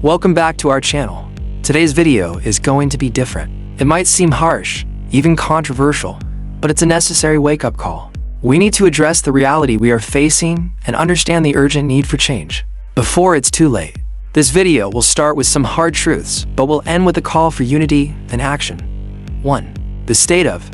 Welcome back to our channel. Today's video is going to be different. It might seem harsh, even controversial, but it's a necessary wake-up call. We need to address the reality we are facing and understand the urgent need for change before it's too late. This video will start with some hard truths, but will end with a call for unity and action. 1. The state of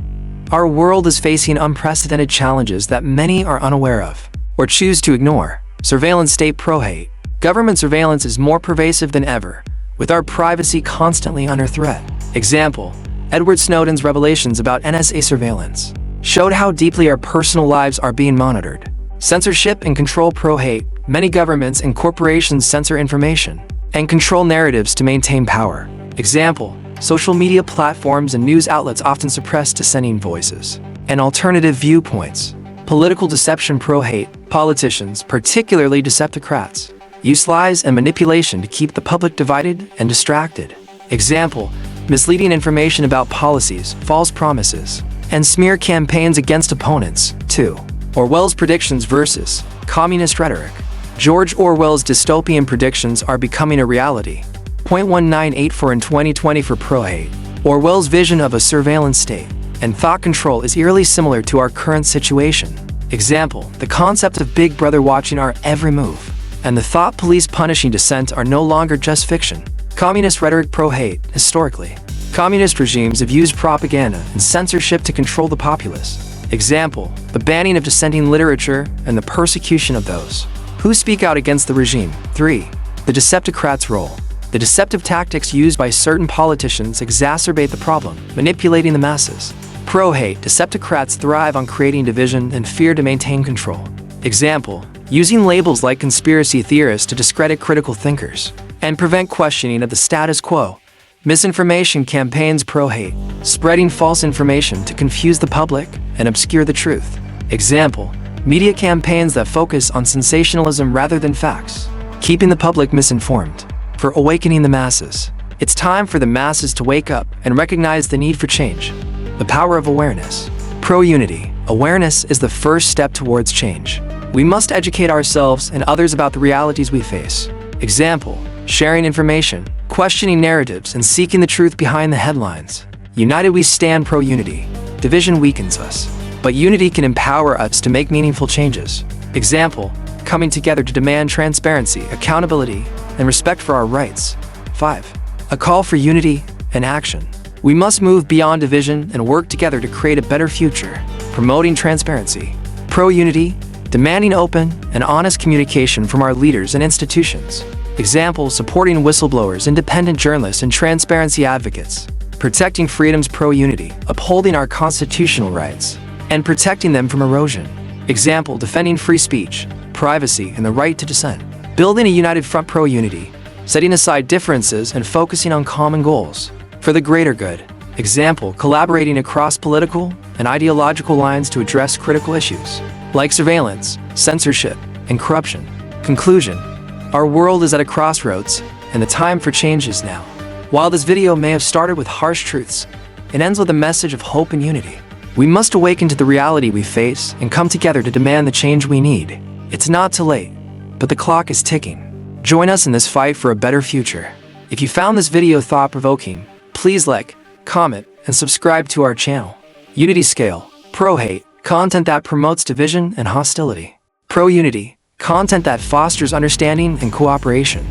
our world is facing unprecedented challenges that many are unaware of or choose to ignore. Surveillance state pro-hate. Government surveillance is more pervasive than ever, with our privacy constantly under threat. Example, Edward Snowden's revelations about NSA surveillance showed how deeply our personal lives are being monitored. Censorship and control pro-hate. Many governments and corporations censor information and control narratives to maintain power. Example, social media platforms and news outlets often suppress dissenting voices and alternative viewpoints. Political deception pro-hate. Politicians, particularly deceptocrats, use lies and manipulation to keep the public divided and distracted. Example, misleading information about policies, false promises, and smear campaigns against opponents. 2. Orwell's predictions versus communist rhetoric. George Orwell's dystopian predictions are becoming a reality. 1984 in 2020 for pro-hate. Orwell's vision of a surveillance state and thought control is eerily similar to our current situation. Example, the concept of Big Brother watching our every move and the thought police punishing dissent are no longer just fiction. Communist rhetoric pro-hate. Historically, communist regimes have used propaganda and censorship to control the populace. Example, the banning of dissenting literature and the persecution of those who speak out against the regime. 3. The deceptocrats' role. The deceptive tactics used by certain politicians exacerbate the problem, manipulating the masses. Pro-hate. Deceptocrats thrive on creating division and fear to maintain control. Example, using labels like conspiracy theorists to discredit critical thinkers and prevent questioning of the status quo. Misinformation campaigns pro-hate, spreading false information to confuse the public and obscure the truth. Example, media campaigns that focus on sensationalism rather than facts, keeping the public misinformed. For awakening the masses. It's time for the masses to wake up and recognize the need for change. The power of awareness. Pro-unity. Awareness is the first step towards change. We must educate ourselves and others about the realities we face. Example, sharing information, questioning narratives, and seeking the truth behind the headlines. United we stand. Pro-unity. Division weakens us, but unity can empower us to make meaningful changes. Example, coming together to demand transparency, accountability, and respect for our rights. 5. A call for unity and action. We must move beyond division and work together to create a better future. Promoting transparency. Pro-unity, demanding open and honest communication from our leaders and institutions. Example, supporting whistleblowers, independent journalists, and transparency advocates. Protecting freedoms. Pro-unity, upholding our constitutional rights and protecting them from erosion. Example, defending free speech, privacy, and the right to dissent. Building a united front. Pro-unity, setting aside differences and focusing on common goals for the greater good. Example, collaborating across political and ideological lines to address critical issues like surveillance, censorship, and corruption. Conclusion, our world is at a crossroads, and the time for change is now. While this video may have started with harsh truths, it ends with a message of hope and unity. We must awaken to the reality we face and come together to demand the change we need. It's not too late, but the clock is ticking. Join us in this fight for a better future. If you found this video thought-provoking, please like, comment, and subscribe to our channel. Unity Scale. Pro-hate. Content that promotes division and hostility. Pro-unity. Content that fosters understanding and cooperation.